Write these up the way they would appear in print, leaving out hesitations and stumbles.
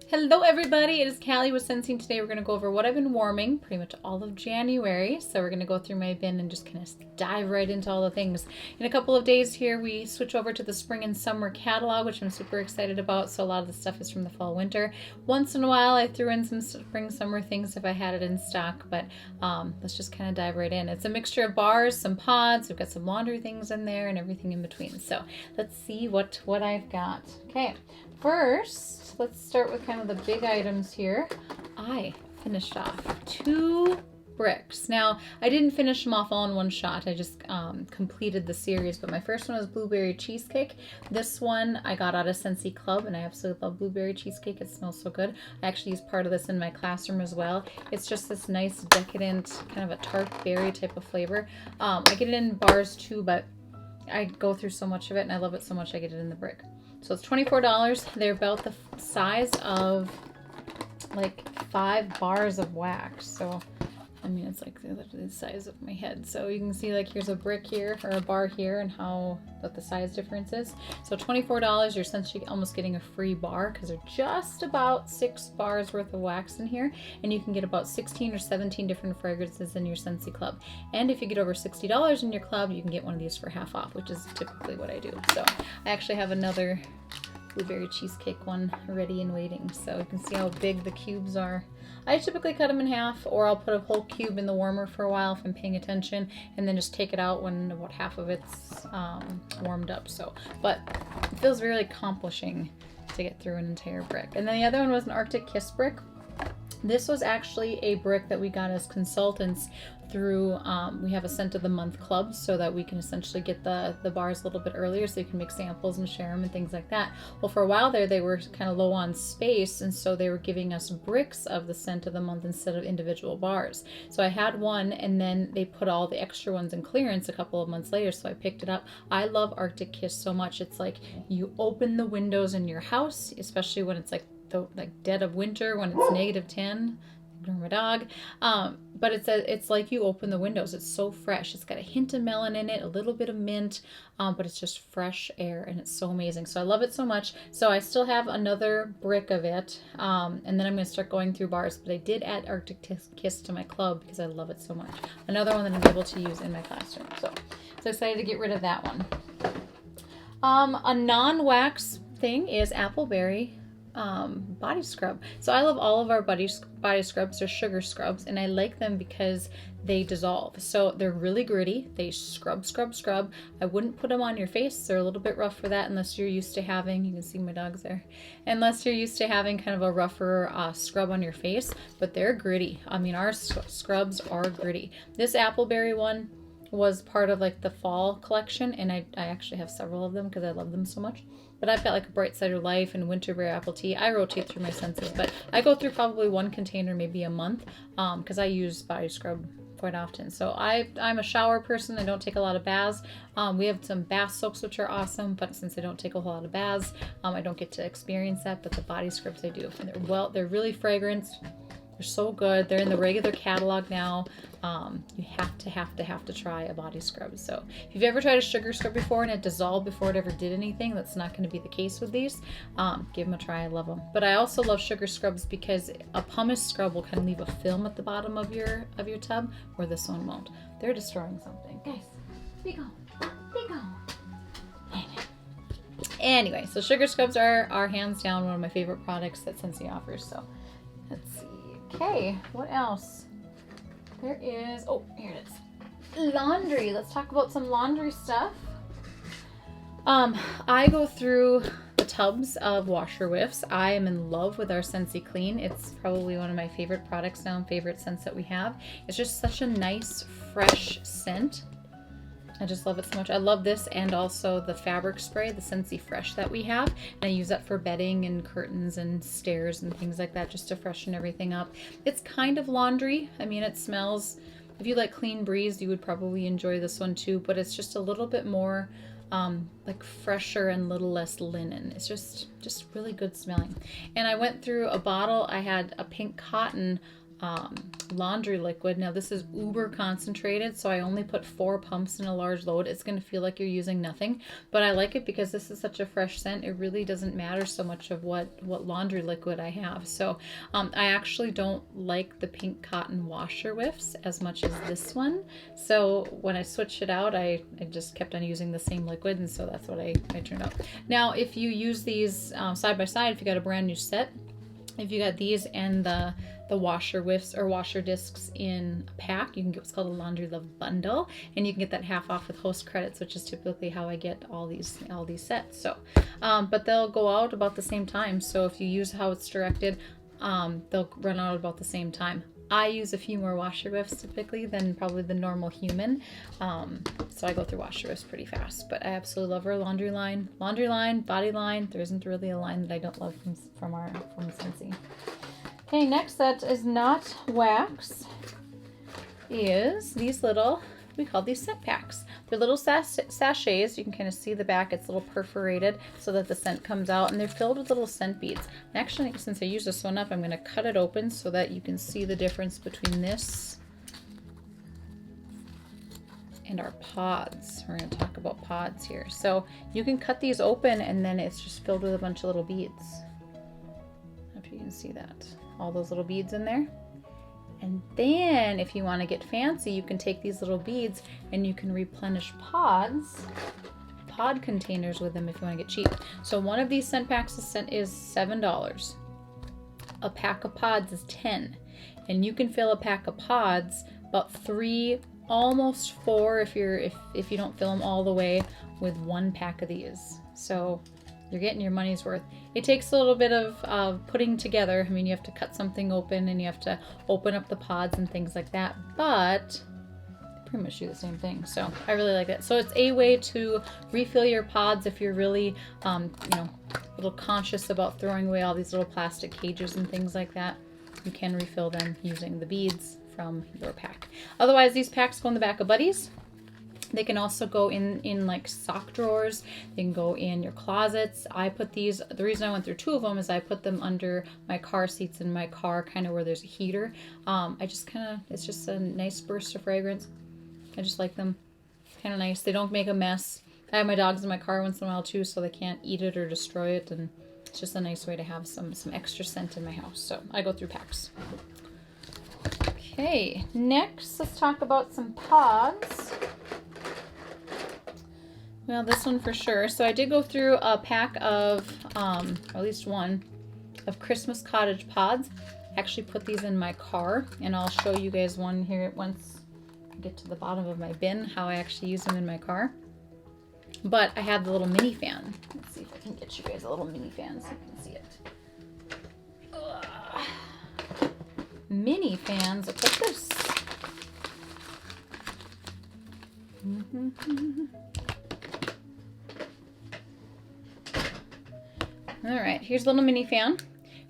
Hello everybody, it is Callie with Scentsy. Today we're going to go over what I've been warming pretty much all of January. So we're going to go through my bin and just kind of dive right into all the things. In a couple of days here we switch over to the spring and summer catalog, which I'm super excited about. So a lot of the stuff is from the fall winter. Once in a while I threw in some spring summer things if I had it in stock, but let's just kind of dive right in. It's a mixture of bars, some pods, we've got some laundry things in there and everything in between. So let's see what I've got. Okay. First, let's start with kind of the big items here. I finished off 2 bricks. Now, I didn't finish them off all in one shot. I just completed the series, but my first one was blueberry cheesecake. This one I got out of Scentsy Club, and I absolutely love blueberry cheesecake. It smells so good. I actually use part of this in my classroom as well. It's just this nice, decadent, kind of a tart berry type of flavor. I get it in bars too, but I go through so much of it, and I love it so much I get it in the brick. So it's $24. They're about the size of like 5 bars of wax. So, I mean, it's like the size of my head. So you can see like here's a brick here or a bar here and what the size difference is. So $24, you're essentially almost getting a free bar because they're just about 6 bars worth of wax in here. And you can get about 16 or 17 different fragrances in your Scentsy Club. And if you get over $60 in your club, you can get one of these for half off, which is typically what I do. So I actually have another blueberry cheesecake one ready and waiting. So you can see how big the cubes are. I typically cut them in half, or I'll put a whole cube in the warmer for a while if I'm paying attention, and then just take it out when about half of it's warmed up. So, but it feels really accomplishing to get through an entire brick. And then the other one was an Arctic Kiss brick. This was actually a brick that we got as consultants through, we have a scent of the month club so that we can essentially get the bars a little bit earlier so you can make samples and share them and things like that. Well, for a while there they were kind of low on space, and so they were giving us bricks of the scent of the month instead of individual bars. So I had one, and then they put all the extra ones in clearance a couple of months later, so I picked it up. I love Arctic Kiss so much. It's like you open the windows in your house, especially when it's like dead of winter when it's -10. Ignore my dog. But it's like you open the windows. It's so fresh. It's got a hint of melon in it, a little bit of mint, but it's just fresh air, and it's so amazing. So I love it so much. So I still have another brick of it, and then I'm going to start going through bars. But I did add Arctic Kiss to my club because I love it so much. Another one that I'm able to use in my classroom. So excited to get rid of that one. A non-wax thing is Appleberry body scrub. So I love all of our body scrubs. They're sugar scrubs, and I like them because they dissolve. So they're really gritty. They scrub. I wouldn't put them on your face. They're a little bit rough for that unless you're used to having, you can see my dog's there, unless you're used to having kind of a rougher scrub on your face, but they're gritty. I mean, our scrubs are gritty. This Appleberry one was part of like the fall collection, and I actually have several of them because I love them so much. But I've got like a Bright Cider Life and Winterberry Apple Tea. I rotate through my senses, but I go through probably one container maybe a month because I use body scrub quite often. So I'm a shower person. I don't take a lot of baths. We have some bath soaps which are awesome, but since I don't take a whole lot of baths, I don't get to experience that. But the body scrubs I do, and they're really fragrant. They're so good. They're in the regular catalog now. You have to try a body scrub. So if you've ever tried a sugar scrub before and it dissolved before it ever did anything, that's not going to be the case with these. Give them a try. I love them. But I also love sugar scrubs because a pumice scrub will kind of leave a film at the bottom of your tub, where this one won't. They're destroying something. Guys, be gone. Be gone. Anyway, so sugar scrubs are hands down one of my favorite products that Scentsy offers. So let's see. Okay, what else? There is, oh, here it is. Laundry. Let's talk about some laundry stuff. I go through the tubs of washer whiffs. I am in love with our Scentsy Clean. It's probably one of my favorite products now and favorite scents that we have. It's just such a nice, fresh scent. I just love it so much. I love this and also the fabric spray, the Scentsy Fresh that we have. And I use that for bedding and curtains and stairs and things like that just to freshen everything up. It's kind of laundry. I mean, it smells, if you like clean breeze, you would probably enjoy this one too, but it's just a little bit more like fresher and a little less linen. It's just really good smelling. And I went through a bottle. I had a pink cotton laundry liquid. Now this is uber concentrated, so I only put 4 pumps in a large load. It's going to feel like you're using nothing, but I like it because this is such a fresh scent. It really doesn't matter so much of what laundry liquid I have. So I actually don't like the pink cotton washer whiffs as much as this one. So when I switched it out, I just kept on using the same liquid, and so that's what I turned out. Now if you use these side by side, if you got a brand new set, if you got these and the washer whiffs or washer discs in a pack, you can get what's called a Laundry Love bundle, and you can get that half off with host credits, which is typically how I get all these sets. So but they'll go out about the same time, so if you use how it's directed, they'll run out about the same time. I use a few more washer whiffs typically than probably the normal human, so I go through washer whiffs pretty fast. But I absolutely love our laundry line, body line. There isn't really a line that I don't love from Scentsy. Okay, next that is not wax is these little, we call these scent packs. They're little sachets. You can kind of see the back. It's a little perforated so that the scent comes out, and they're filled with little scent beads. And actually, since I used this one up, I'm going to cut it open so that you can see the difference between this and our pods. We're going to talk about pods here. So you can cut these open, and then it's just filled with a bunch of little beads. I don't know if you can see that. All those little beads in there. And then if you want to get fancy, you can take these little beads and you can replenish pod containers with them if you want to get cheap. So one of these scent packs is $7. A pack of pods is $10. And you can fill a pack of pods about 3, almost 4 if you don't fill them all the way with 1 pack of these. So you're getting your money's worth. It takes a little bit of putting together. I mean, you have to cut something open and you have to open up the pods and things like that, but they pretty much do the same thing. So I really like it. So it's a way to refill your pods if you're really, a little conscious about throwing away all these little plastic cages and things like that. You can refill them using the beads from your pack. Otherwise, these packs go in the back of Buddies. They can also go in like sock drawers. They can go in your closets. I put these, the reason I went through 2 of them is I put them under my car seats in my car, kind of where there's a heater. It's just a nice burst of fragrance. I just like them. Kind of nice. They don't make a mess. I have my dogs in my car once in a while too, so they can't eat it or destroy it. And it's just a nice way to have some extra scent in my house. So I go through packs. Okay, next let's talk about some pods. Well, this one for sure. So I did go through a pack of, or at least one, of Christmas cottage pods. I actually put these in my car, and I'll show you guys one here once I get to the bottom of my bin, how I actually use them in my car. But I have the little mini fan. Let's see if I can get you guys a little mini fan so you can see it. Mini fans, look like this. All right, here's a little mini fan.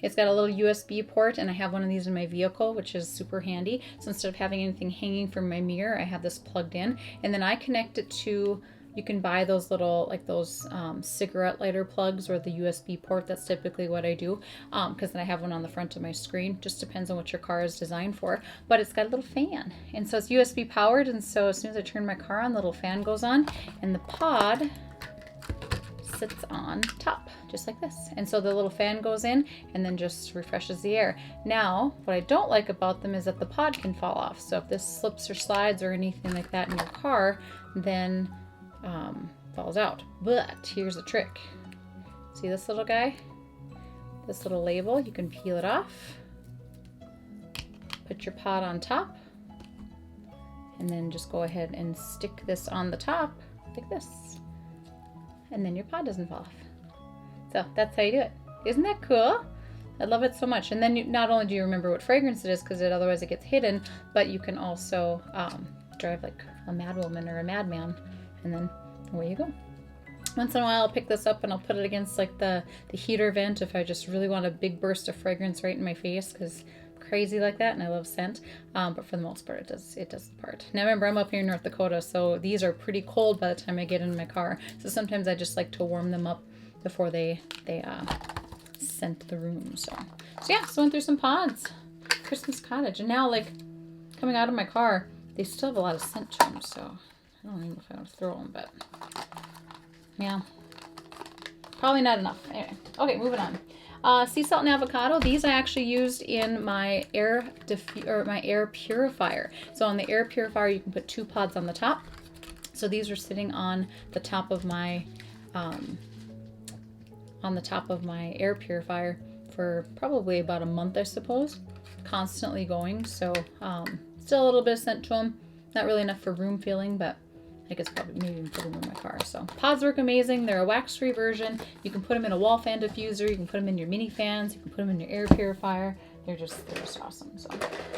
It's got a little USB port, and I have one of these in my vehicle, which is super handy. So instead of having anything hanging from my mirror, I have this plugged in, and then I connect it to, you can buy those little, like those cigarette lighter plugs or the USB port. That's typically what I do, because then I have one on the front of my screen. Just depends on what your car is designed for, but it's got a little fan, and so it's USB powered, and so as soon as I turn my car on, the little fan goes on, and the pod sits on top, just like this. And so the little fan goes in and then just refreshes the air. Now, what I don't like about them is that the pod can fall off. So if this slips or slides or anything like that in your car, then falls out. But here's the trick. See this little guy? This little label, you can peel it off, put your pod on top, and then just go ahead and stick this on the top like this. And then your pod doesn't fall off. So that's how you do it. Isn't that cool? I love it so much. And then not only do you remember what fragrance it is, because otherwise it gets hidden, but you can also drive like a madwoman or a madman, and then away you go. Once in a while I'll pick this up and I'll put it against like the heater vent if I just really want a big burst of fragrance right in my face, because crazy like that, and I love scent, but for the most part it does the part. Now remember, I'm up here in North Dakota, so these are pretty cold by the time I get in my car, so sometimes I just like to warm them up before they scent the room. So yeah, so went through some pods. Christmas cottage. And now, like, coming out of my car, they still have a lot of scent to them, so I don't even know if I want to throw them, but yeah, probably not enough. Anyway, okay, moving on. Sea salt and avocado. These I actually used in my air purifier. So on the air purifier, you can put 2 pods on the top. So these are sitting on the top of my air purifier for probably about a month, I suppose, constantly going. So still a little bit of scent to them. Not really enough for room feeling, but I guess probably maybe even put them in my car. So pods work amazing. They're a wax-free version. You can put them in a wall fan diffuser. You can put them in your mini fans. You can put them in your air purifier. They're just awesome. So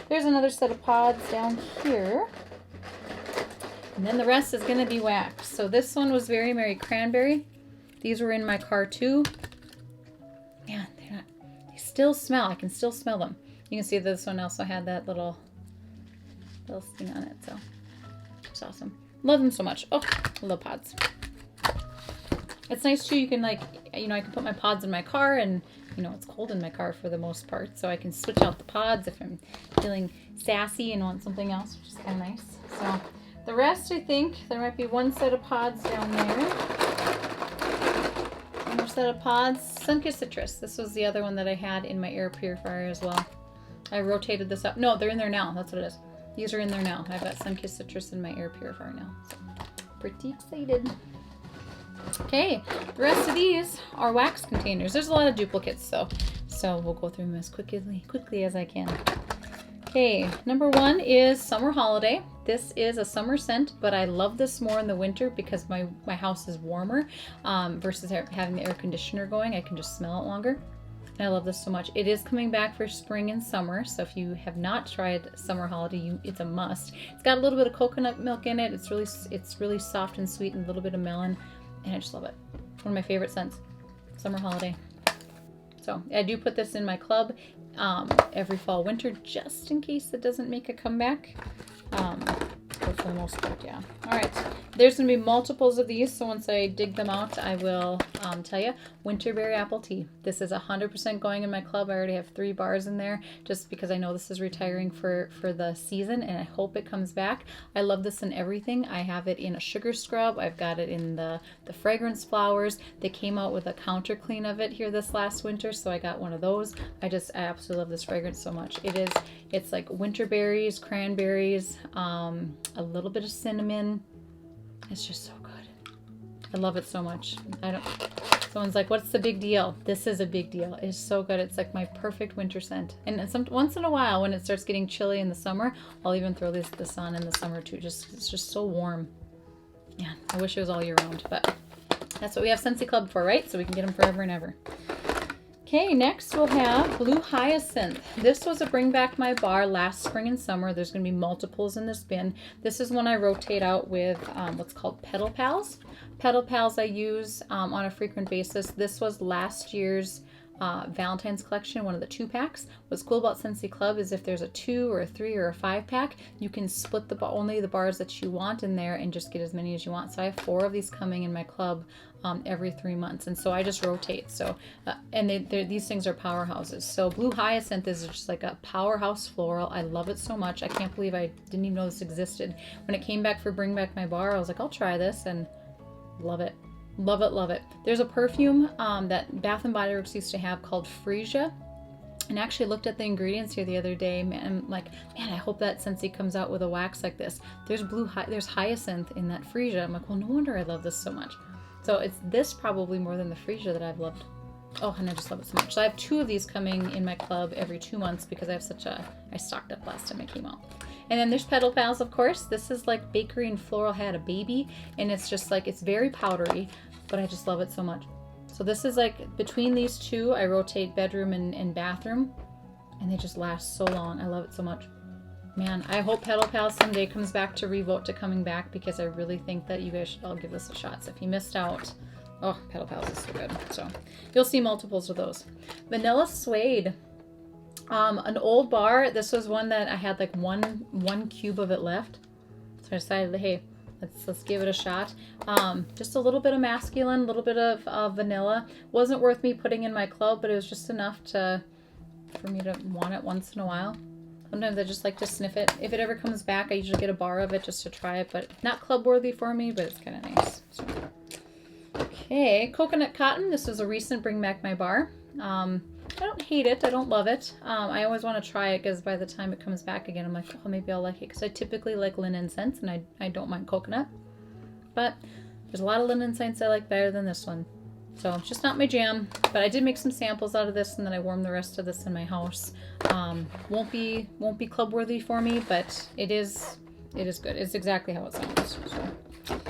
there's another set of pods down here. And then the rest is going to be wax. So this one was Very Merry Cranberry. These were in my car too. Man, they still smell. I can still smell them. You can see this one also had that little thing on it. So it's awesome. Love them so much. Oh, I love pods. It's nice too. You can I can put my pods in my car, and it's cold in my car for the most part, so I can switch out the pods if I'm feeling sassy and want something else, which is kind of nice. So the rest, I think there might be one set of pods down there. One more set of pods. Sunkissed Citrus. This was the other one that I had in my air purifier as well. I rotated this up. No, they're in there now. That's what it is. These are in there now. I've got Sunkissed Citrus in my air purifier now. So pretty excited. Okay, the rest of these are wax containers. There's a lot of duplicates though, so we'll go through them as quickly as I can. Okay, number 1 is Summer Holiday. This is a summer scent, but I love this more in the winter because my house is warmer versus having the air conditioner going. I can just smell it longer. And I love this so much. It is coming back for spring and summer, so if you have not tried Summer Holiday, it's a must. It's got a little bit of coconut milk in it. It's really soft and sweet, and a little bit of melon, and I just love it. One of my favorite scents, Summer Holiday. So I do put this in my club every fall, winter, just in case it doesn't make a comeback. But for the most part, yeah. All right, there's gonna be multiples of these, so once I dig them out, I will tell you. Winterberry Apple Tea. This is 100% going in my club. I already have 3 bars in there, just because I know this is retiring for the season, and I hope it comes back. I love this in everything. I have it in a sugar scrub. I've got it in the fragrance flowers. They came out with a counter clean of it here this last winter, so I got one of those. I absolutely love this fragrance so much. It's like winter berries, cranberries, a little bit of cinnamon. It's just so good. I love it so much. Someone's like, what's the big deal? This is a big deal. It's so good. It's like my perfect winter scent. And once in a while, when it starts getting chilly in the summer, I'll even throw this on in the summer too. It's just so warm. Yeah, I wish it was all year round, but that's what we have Scentsy Club for, right? So we can get them forever and ever. Okay, next we'll have Blue Hyacinth. This was a Bring Back My Bar last spring and summer. There's going to be multiples in this bin. This is one I rotate out with what's called Petal Pals. Petal Pals I use on a frequent basis. This was last year's Valentine's collection, one of the 2-packs. What's cool about Scentsy Club is if there's a 2 or a 3 or a 5-pack, you can split only the bars that you want in there and just get as many as you want. So I have 4 of these coming in my club every 3 months, and so I just rotate. So and these things are powerhouses. So Blue Hyacinth is just like a powerhouse floral. I love it so much. I can't believe I didn't even know this existed. When it came back for Bring Back My Bar, I was like, I'll try this, and love it. Love it, love it. There's a perfume that Bath & Body Works used to have called Freesia. And I actually looked at the ingredients here the other day, and I'm like, man, I hope that Scentsy comes out with a wax like this. There's hyacinth in that Freesia. I'm like, well, no wonder I love this so much. So it's this probably more than the Freesia that I've loved. Oh, and I just love it so much. So I have 2 of these coming in my club every 2 months because I have I stocked up last time it came out. And then there's Petal Pals, of course. This is like Bakery and Floral had a baby, and it's just like, it's very powdery, but I just love it so much. So this is like, between these 2, I rotate bedroom and bathroom, and they just last so long. I love it so much. Man, I hope Petal Pals someday comes back to revote to coming back, because I really think that you guys should all give this a shot. So if you missed out, oh, Petal Pals is so good. So you'll see multiples of those. Vanilla Suede. An old bar. This was one that I had like one cube of it left. So I decided, hey, let's give it a shot. Just a little bit of masculine, a little bit of vanilla. Wasn't worth me putting in my club, but it was just enough for me to want it once in a while. Sometimes I just like to sniff it. If it ever comes back, I usually get a bar of it just to try it, but not club worthy for me, but it's kind of nice. So. Okay, coconut cotton. This is a recent bring back my bar. I don't hate it. I don't love it. I always want to try it because by the time it comes back again, I'm like, oh, maybe I'll like it, because I typically like linen scents and I don't mind coconut. But there's a lot of linen scents I like better than this one. So it's just not my jam, but I did make some samples out of this, and then I warmed the rest of this in my house. Won't be club worthy for me, but it is good. It's exactly how it sounds. So.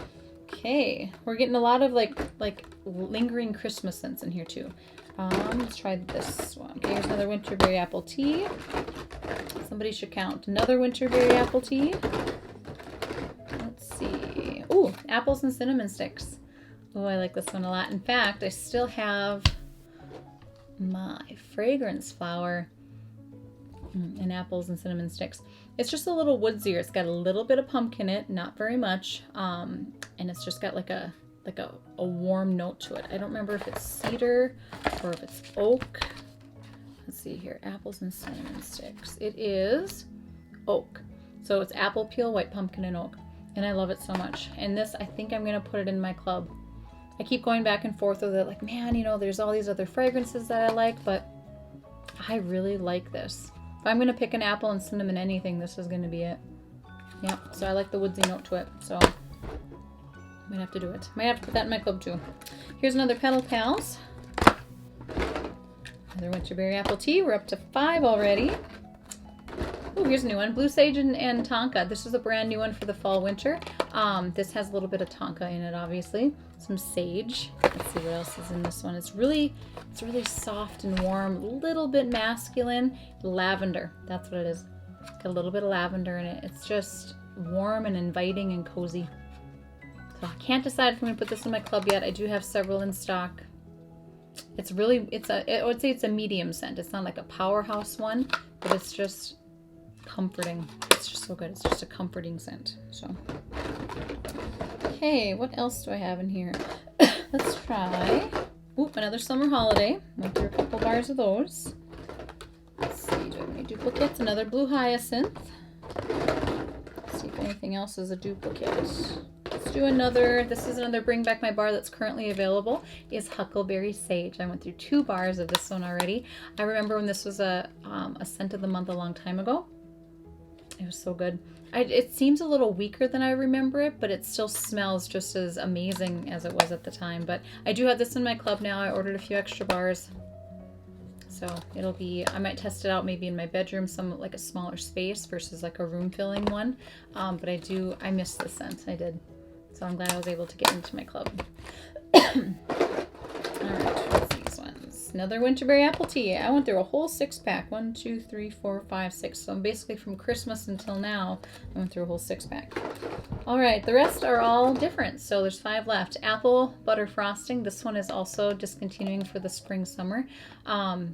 Okay, we're getting a lot of like lingering Christmas scents in here too. Let's try this one. Okay, here's another Winterberry Apple Tea. Somebody should count. Another Winterberry Apple Tea. Let's see. Ooh, apples and cinnamon sticks. Oh, I like this one a lot. In fact, I still have my fragrance flower and apples and cinnamon sticks. It's just a little woodsier. It's got a little bit of pumpkin in it, not very much, and it's just got like a warm note to it. I don't remember if it's cedar or if it's oak. Let's see here, apples and cinnamon sticks. It is oak, so it's apple peel, white pumpkin, and oak, and I love it so much. And this, I think I'm gonna put it in my club. I keep going back and forth with it, like, man, you know, there's all these other fragrances that I like, but I really like this. If I'm gonna pick an apple and cinnamon anything, this is gonna be it. Yeah, so I like the woodsy note to it, so might have to do it. Might have to put that in my club too. Here's another Petal Pals. Another Winterberry Apple Tea. We're up to 5 already. Oh, here's a new one. Blue Sage and Tonka. This is a brand new one for the fall winter. This has a little bit of Tonka in it, obviously. Some sage. Let's see what else is in this one. It's really soft and warm, a little bit masculine. Lavender. That's what it is. Got a little bit of lavender in it. It's just warm and inviting and cozy. So I can't decide if I'm gonna put this in my club yet. I do have several in stock. I would say it's a medium scent. It's not like a powerhouse one, but it's just comforting. It's just so good. It's just a comforting scent. So, okay, what else do I have in here? Let's try. Ooh, another summer holiday. Went through a couple bars of those. Let's see, do I have any duplicates? Another blue hyacinth. Let's see if anything else is a duplicate. Let's do another. This is another bring back my bar that's currently available. Is Huckleberry Sage. I went through 2 bars of this one already. I remember when this was a scent of the month a long time ago. It was so good. It seems a little weaker than I remember it, but it still smells just as amazing as it was at the time. But I do have this in my club now. I ordered a few extra bars. So it'll be, I might test it out maybe in my bedroom, some like a smaller space versus like a room filling one. But I miss the scent. I did. So I'm glad I was able to get into my club. Alright, what's these ones? Another Winterberry Apple Tea. I went through a whole 6-pack. 1, 2, 3, 4, 5, 6. So basically from Christmas until now, I went through a whole 6-pack. Alright, the rest are all different. So there's 5 left. Apple Butter Frosting. This one is also discontinuing for the spring, summer. I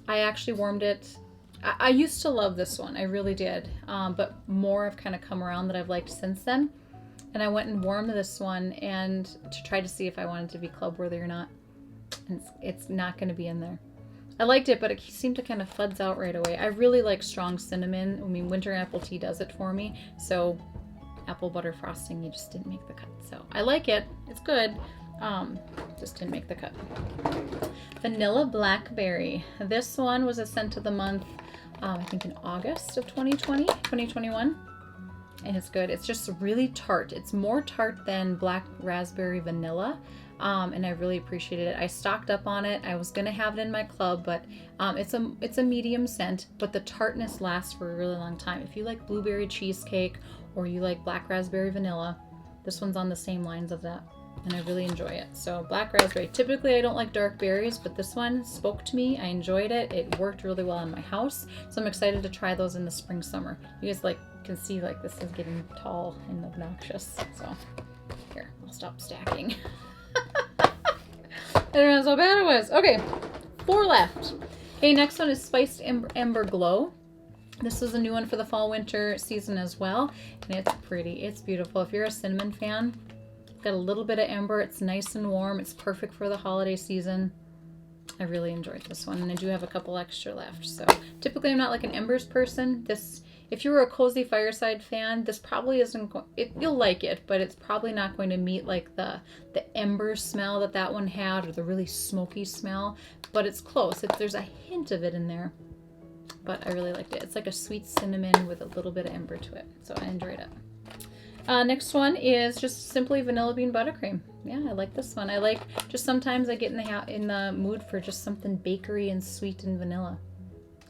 actually warmed it. I used to love this one. I really did. But more have kind of come around that I've liked since then. And I went and warmed this one and to try to see if I wanted to be club worthy or not. And it's not going to be in there. I liked it, but it seemed to kind of fuzz out right away. I really like strong cinnamon. I mean, winter apple tea does it for me. So apple butter frosting, you just didn't make the cut. So I like it. It's good. Just didn't make the cut. Vanilla Blackberry. This one was a scent of the month, I think in August of 2021. And it's good. It's just really tart. It's more tart than black raspberry vanilla. And I really appreciated it. I stocked up on it. I was gonna have it in my club, but it's a medium scent, but the tartness lasts for a really long time. If you like blueberry cheesecake or you like black raspberry vanilla, this one's on the same lines of that. And I really enjoy it. So black raspberry. Typically I don't like dark berries, but this one spoke to me. I enjoyed it. It worked really well in my house. So I'm excited to try those in the spring, summer. You guys can see this is getting tall and obnoxious. So here, I'll stop stacking. I don't know how bad it was. Okay, 4 left. Okay, next one is Spiced Ember Glow. This is a new one for the fall winter season as well. And it's pretty. It's beautiful. If you're a cinnamon fan, got a little bit of ember. It's nice and warm. It's perfect for the holiday season. I really enjoyed this one, and I do have a couple extra left. So typically I'm not like an embers person. This, if you were a cozy fireside fan, this probably isn't you'll like it, but it's probably not going to meet like the ember smell that one had, or the really smoky smell, but it's close. There's a hint of it in there, but I really liked it. It's like a sweet cinnamon with a little bit of ember to it, so I enjoyed it. Next one is just simply vanilla bean buttercream. Yeah, I like this one. I like, just sometimes I get in the mood for just something bakery and sweet and vanilla.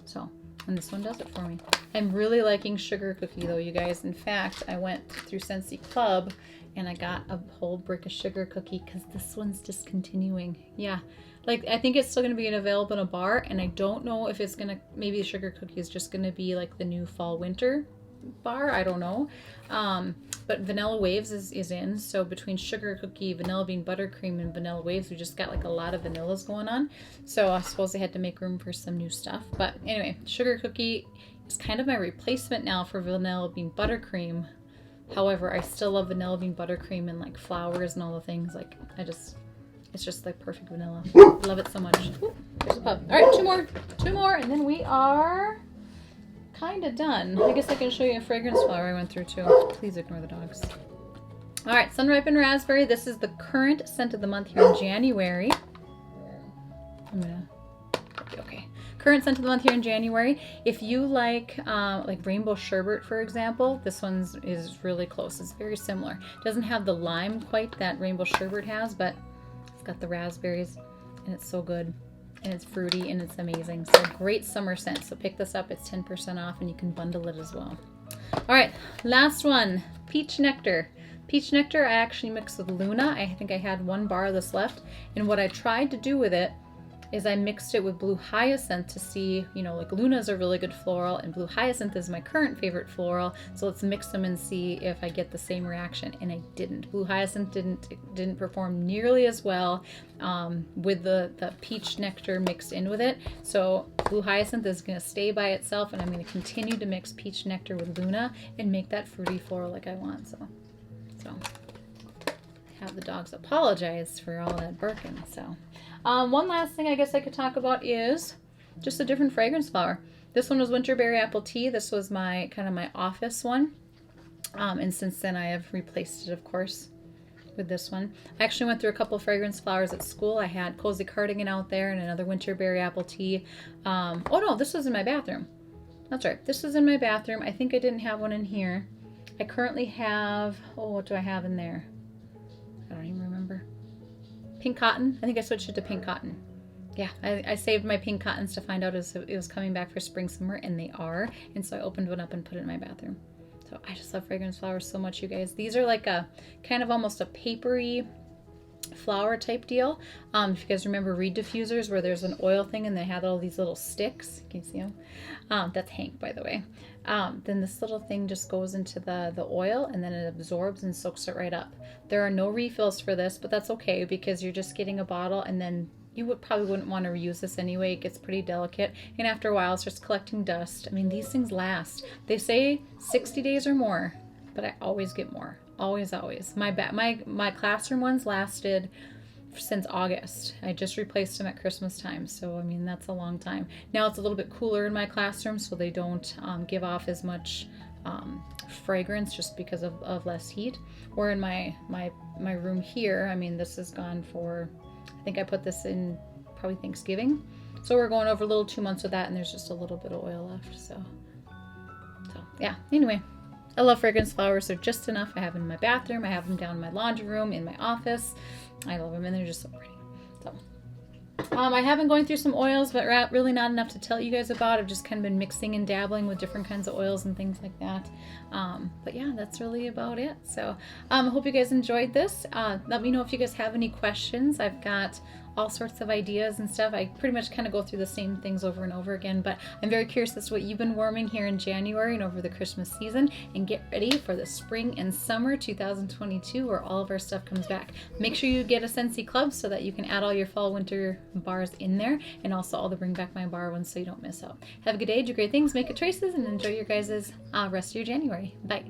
So, and this one does it for me. I'm really liking sugar cookie though, you guys. In fact, I went through Scentsy Club and I got a whole brick of sugar cookie because this one's discontinuing. Yeah, like I think it's still going to be available in a bar, and I don't know if it's going to, maybe the sugar cookie is just going to be like the new fall winter bar. I don't know. But Vanilla Waves is in, so between sugar cookie, vanilla bean buttercream, and Vanilla Waves, we just got like a lot of vanillas going on. So I suppose they had to make room for some new stuff. But anyway, sugar cookie is kind of my replacement now for vanilla bean buttercream. However, I still love vanilla bean buttercream and like flowers and all the things. Like it's just like perfect vanilla. Love it so much. Ooh, there's a pup. All right, two more, and then we are kind of done. I guess I can show you a fragrance flower I went through too. Please ignore the dogs. All right, Sun Ripened Raspberry. This is the current scent of the month here in January. Okay. Current scent of the month here in January. If you like rainbow sherbet, for example, this one is really close. It's very similar. It doesn't have the lime quite that rainbow sherbet has, but it's got the raspberries, and it's so good. And it's fruity and it's amazing. So great summer scent. So pick this up. It's 10% off and you can bundle it as well. All right, last one, Peach Nectar. Peach Nectar I actually mixed with Luna. I think I had one bar of this left. And what I tried to do with it is I mixed it with Blue Hyacinth to see, you know, like Luna's a really good floral and Blue Hyacinth is my current favorite floral. So let's mix them and see if I get the same reaction. And I didn't. Blue Hyacinth didn't perform nearly as well with the Peach Nectar mixed in with it. So Blue Hyacinth is going to stay by itself, and I'm going to continue to mix Peach Nectar with Luna and make that fruity floral like I want. So have the dogs apologize for all that barking. So one last thing I guess I could talk about is just a different fragrance flower. This one was Winterberry Apple Tea. This was my kind of my office one, and since then I have replaced it, of course, with this one. I actually went through a couple fragrance flowers at school. I had Cozy Cardigan out there and another Winterberry Apple Tea. Oh no, this was in my bathroom. That's right, this is in my bathroom. I think I didn't have one in here. I currently have, what do I have in there? I don't even remember. Pink Cotton. I think I switched it to Pink Cotton. Yeah, I saved my Pink Cottons to find out it was coming back for spring, summer, and they are. And so I opened one up and put it in my bathroom. So I just love fragrance flowers so much, you guys. These are like a kind of almost a papery flower type deal. If you guys remember reed diffusers where there's an oil thing and they had all these little sticks. Can you see them? That's Hank, by the way. Then this little thing just goes into the oil and then it absorbs and soaks it right up. There are no refills for this, but that's okay because you're just getting a bottle, and then you probably wouldn't want to reuse this anyway. It gets pretty delicate, and after a while it starts collecting dust. I mean, these things last. They say 60 days or more, but I always get more. Always. My classroom ones lasted since August. I just replaced them at Christmas time, so I mean that's a long time. Now it's a little bit cooler in my classroom, so they don't give off as much fragrance just because of less heat. Or in my room here, I mean this is gone for, I think I put this in probably Thanksgiving, so we're going over a little 2 months with that, and there's just a little bit of oil left. So yeah, anyway, I love fragrance flowers. They're just enough. I have them in my bathroom, I have them down in my laundry room, in my office. I love them, and they're just so pretty. So I have been going through some oils, but really not enough to tell you guys about. I've just kind of been mixing and dabbling with different kinds of oils and things like that. But yeah, that's really about it. So I hope you guys enjoyed this. Let me know if you guys have any questions. I've got all sorts of ideas and stuff. I pretty much kind of go through the same things over and over again, but I'm very curious as to what you've been warming here in January and over the Christmas season, and get ready for the spring and summer 2022 where all of our stuff comes back. Make sure you get a Scentsy Club so that you can add all your fall winter bars in there, and also all the Bring Back My Bar ones so you don't miss out. Have a good day, do great things, make good choices, and enjoy your guys' rest of your January. Bye.